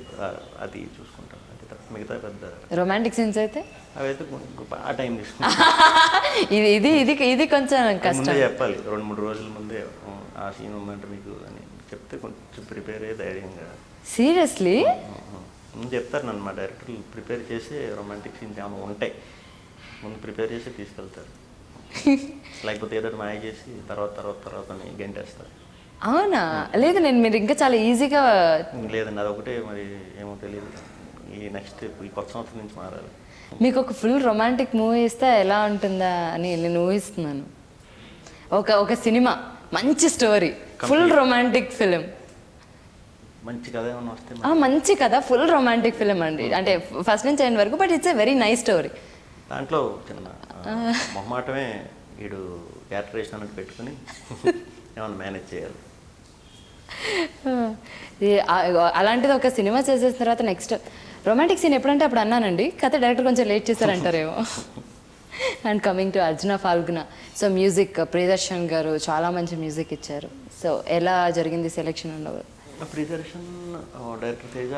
అది చూసుకుంటాను. అది తప్ప మిగతా పెద్ద
రొమాంటిక్ సీన్స్ అయితే
అవైతే ఆ టైం తీసుకుంటాను.
ఇది కొంచెం కష్టం.
ముందే చెప్పాలి, 2-3 రోజుల ముందే ఆ సీన్ ఉందంటే మీకు అని చెప్తే కొంచెం ప్రిపేర్ అయ్యే ధైర్యంగా.
సీరియస్లీ?
ముందు చెప్తారు నన్ను మా డైరెక్టర్లు, ప్రిపేర్ చేసి రొమాంటిక్ సీన్స్ ఏమైనా ఉంటాయి ముందు ప్రిపేర్ చేసి తీసుకెళ్తారు. లేకపోతే ఏదో మాయ చేసి తర్వాత అని గంటేస్తారు.
అవునా? లేదు, మీరు ఇంకా చాలా ఈజీగా.
లేదండి, అదొకటే మరి ఏమో తెలియదు. ఈ కొత్త సంవత్సరం నుంచి మారాలి.
మీకు ఒక ఫుల్ రొమాంటిక్ మూవీ ఇస్తే ఎలా ఉంటుందా అని నేను ఊహిస్తున్నాను. ఒక సినిమా, మంచి స్టోరీ, ఫుల్ రొమాంటిక్ ఫిలిం,
మంచి కథ ఏమన్నా వస్తే
మంచి కథ, ఫుల్ రొమాంటిక్ ఫిలిం అండి. అంటే ఫస్ట్ నుంచి ఎండ్ వరకు, but it's a very nice story.
దాంట్లో చిన్న మొహమాటమే వీడు క్యారెక్టరేషన్ అన్నట్టు పెట్టుకుని ఏమన్నా మేనేజ్ చేయాలి.
అలాంటిది ఒక సినిమా చేసేసిన తర్వాత నెక్స్ట్ రొమాంటిక్ సీన్ ఎప్పుడంటే అప్పుడు అన్నానండి, కథ డైరెక్టర్ కొంచెం లేట్ చేశారంటారేమో. And coming to Arjuna Phalguna, so music Priyadarshan garu చాలా మంచి మ్యూజిక్ ఇచ్చారు. సో ఎలా జరిగింది సెలెక్షన్ ఉండవు?
Priyadarshan director Teja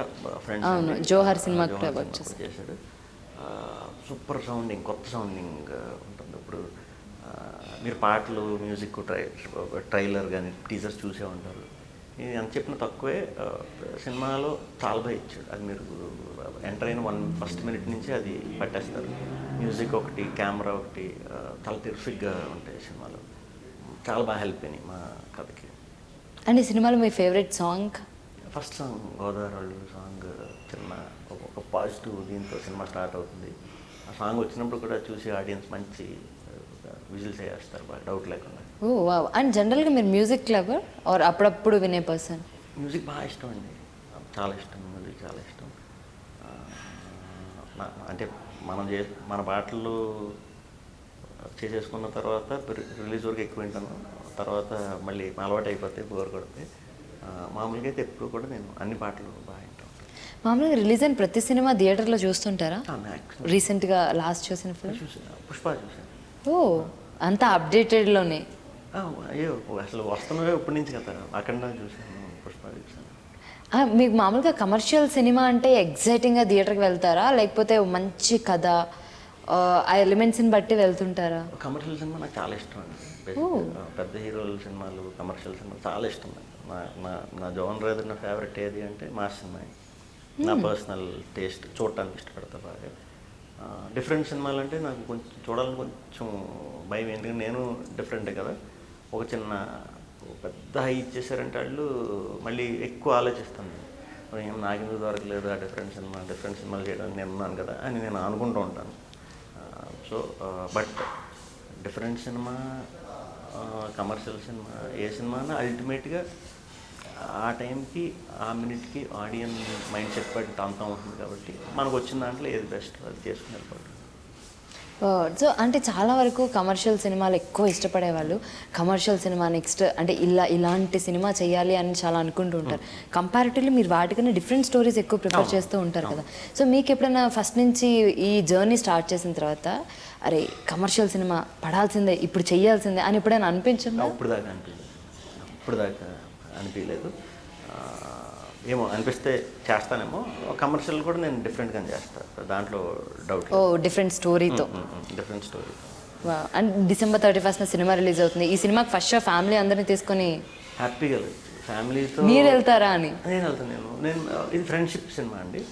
friends.
అవును, జోహర్ సినిమా వర్క్
చేశాడు. సూపర్ సౌండింగ్, కొత్త సౌండింగ్ ఉంటుంది. ఇప్పుడు మీరు పాటలు, మ్యూజిక్, ట్రైలర్ కానీ టీజర్స్ చూసే ఉంటారు. నేను ఎంత చెప్పినా తక్కువే. సినిమాలో చాలా బాగా ఇచ్చాడు. అది మీరు ఎంటర్ అయిన ఫస్ట్ మినిట్ నుంచి అది పట్టేస్తారు. మ్యూజిక్ ఒకటి, కెమెరా ఒకటి, చాలా టెరిఫిక్గా ఉంటాయి సినిమాలో. చాలా బాగా హెల్ప్ అయినాయి మా కథకి.
అండ్ ఈ సినిమాలో మీ favourite song?
First song Godavari song, చిన్న ఒక పాజిటివ్ దీంతో సినిమా స్టార్ట్ అవుతుంది. ఆ సాంగ్ వచ్చినప్పుడు కూడా చూసి ఆడియన్స్ మంచి విజిల్స్ వేస్తారు బాగా, డౌట్ లేకుండా.
ఓ వావ్. అండ్ జనరల్గా మీరు మ్యూజిక్ లవర్ ఆర్ అప్పుడప్పుడు వినే పర్సన్?
మ్యూజిక్ బాగా ఇష్టం అండి, చాలా ఇష్టం. మ్యూజిక్ చాలా ఇష్టం. అంటే మన పాటలు చేసేసుకున్న తర్వాత రిలీజ్ వరకు ఎక్కువ వింటాను. తర్వాత మళ్ళీ అలవాటు అయిపోతాయి, బోర్ కొడితే. మామూలుగా అయితే ఎప్పుడు కూడా నేను అన్ని పాటలు బాగా వింటాను.
మామూలుగా రిలీజ్ అయిన ప్రతి సినిమా థియేటర్లో చూస్తుంటారా? రీసెంట్గా లాస్ట్ చూసిన ఫిల్మ్
పుష్ప చూసాను.
ఓ, అంతా అప్డేటెడ్లోనే.
అయ్యో, అసలు వస్తున్నవే ఇప్పటి నుంచి కదా. అక్కడ చూసాను, పుష్ప చూసాను.
మీకు మామూలుగా కమర్షియల్ సినిమా అంటే ఎగ్జైటింగ్గా థియేటర్కి వెళ్తారా, లేకపోతే మంచి కథ ఆ ఎలిమెంట్స్ని బట్టి వెళ్తుంటారా?
కమర్షియల్ సినిమా నాకు చాలా ఇష్టం అండి. పెద్ద హీరోల సినిమాలు, కమర్షియల్ సినిమాలు చాలా ఇష్టం. నా జోనర్ ఏదైనా ఫేవరెట్ ఏది అంటే మాస్ సినిమా. నా పర్సనల్ టేస్ట్, చూడటానికి ఇష్టపడతా బాగా. డిఫరెంట్ సినిమాలు అంటే నాకు కొంచెం చూడాలని కొంచెం భయం, ఎందుకంటే నేను డిఫరెంటే కదా. ఒక చిన్న పెద్ద హై ఇచ్చేసారంటే వాళ్ళు మళ్ళీ ఎక్కువ ఆలోచిస్తాను. ఏం నాకెందుకు దొరకలేదు ఆ డిఫరెంట్ సినిమాలు చేయడానికి, నేను ఉన్నాను కదా అని నేను అనుకుంటూ ఉంటాను. So but different cinema, commercial cinema, A cinema అల్టిమేట్గా ఆ టైంకి, ఆ మినిట్కి ఆడియన్స్ మైండ్ సెట్ బట్టి అంతా ఉంటుంది కాబట్టి మనకు వచ్చిన దాంట్లో ఏది బెస్ట్ అది చేసుకుని వెళ్ళిపోతుంది.
సో అంటే చాలా వరకు కమర్షియల్ సినిమాలు ఎక్కువ ఇష్టపడేవాళ్ళు కమర్షియల్ సినిమా నెక్స్ట్ అంటే ఇలాంటి సినిమా చేయాలి అని చాలా అనుకుంటూ ఉంటారు. కంపారిటివ్లీ మీరు వాటికన్నా డిఫరెంట్ స్టోరీస్ ఎక్కువ ప్రిఫర్ చేస్తూ ఉంటారు కదా. సో మీకు ఎప్పుడైనా ఫస్ట్ నుంచి ఈ జర్నీ స్టార్ట్ చేసిన తర్వాత అరే కమర్షియల్ సినిమా పడాల్సిందే, ఇప్పుడు చెయ్యాల్సిందే అని ఎప్పుడైనా అనిపించిందా?
ఇప్పుడు దాకా అనిపించలేదు. ఏమో అనిపిస్తే చేస్తానేమో. కమర్షియల్ కూడా నేను డిఫరెంట్గా చేస్తాను, దాంట్లో డౌట్.
డిఫరెంట్ స్టోరీతో.
Different story.
And December 31st సినిమా రిలీజ్ అవుతుంది. ఈ సినిమాకి ఫస్ట్ షో ఫ్యామిలీ అందరినీ తీసుకొని
హ్యాపీగా ఫ్యామిలీతో
మీరు వెళ్తారా అని?
నేను వెళ్తాను. నేను ఇది ఫ్రెండ్షిప్ సినిమా అండి.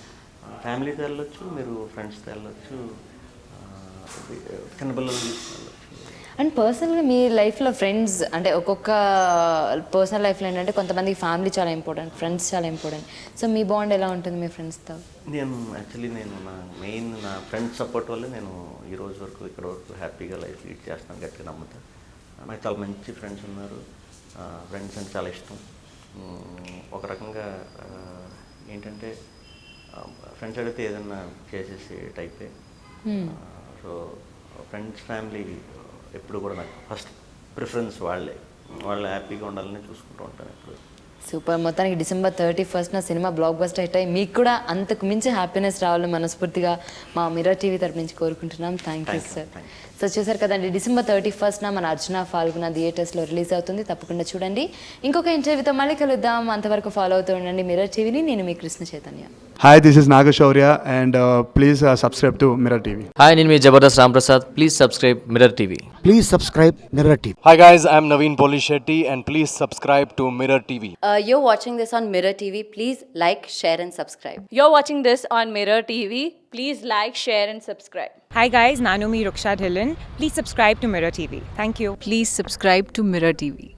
ఫ్యామిలీతో వెళ్ళొచ్చు, మీరు ఫ్రెండ్స్తో వెళ్ళొచ్చు, చిన్నపిల్లలు తీసుకెళ్ళచ్చు.
అండ్ పర్సనల్గా మీ లైఫ్లో ఫ్రెండ్స్ అంటే ఒక్కొక్క పర్సనల్ లైఫ్లో ఏంటంటే కొంతమందికి ఫ్యామిలీ చాలా ఇంపార్టెంట్, ఫ్రెండ్స్ చాలా ఇంపార్టెంట్. సో మీ బాండ్ ఎలా ఉంటుంది మీ ఫ్రెండ్స్తో?
నేను నా ఫ్రెండ్స్ సపోర్ట్ వల్ల నేను ఈ రోజు వరకు ఇక్కడ వరకు హ్యాపీగా లైఫ్ లీడ్ చేస్తాను, గట్టిగా నమ్ముతాను. నాకు చాలా మంచి ఫ్రెండ్స్ ఉన్నారు. ఫ్రెండ్స్ అంటే చాలా ఇష్టం. ఒక రకంగా ఏంటంటే ఫ్రెండ్స్ అడిగితే ఏదన్నా చేసేసే టైపే. సో ఫ్రెండ్స్, ఫ్యామిలీ ఎప్పుడు కూడా నాకు ఫస్ట్ ప్రిఫరెన్స్. వాళ్ళు హ్యాపీగా ఉండాలని చూసుకుంటూ ఉంటాను ఎప్పుడు.
సూపర్. మొత్తానికి December 31st cinema block buster hit అయ్యి మీకు కూడా అంతకు మించి హ్యాపీనెస్ రావాలని మనస్ఫూర్తిగా మా మిర్రర్ టీవీ తరపు నుంచి కోరుకుంటున్నాం. Thank you sir. సో చూసారు కదండి, డిసెంబర్ 31st మన అర్జున ఫాల్గుణ థియేటర్స్లో రిలీజ్ అవుతుంది. తప్పకుండా చూడండి. ఇంకొక ఇంటర్వ్యూతో మళ్ళీ కలుద్దాం. అంతవరకు ఫాలో అవుతూ ఉండండి మిర్రర్ టీవీని. నేను మీ Krishna Chaitanya.
Hi, this is Nagashaurya and please subscribe to Mirror TV.
Hi, నేను మీ Jabardasth Ramprasad. Please subscribe Mirror TV.
Please subscribe Mirror TV.
Hi guys, I'm Naveen Polishetty and please subscribe to Mirror TV.
You're watching this on Mirror TV. Please like, share, and subscribe.
You're watching this on Mirror TV. Please like, share, and subscribe.
Hi guys, Nanumi Ruksha Dhillon. Please subscribe to Mirror TV. Thank you.
Please subscribe to Mirror TV.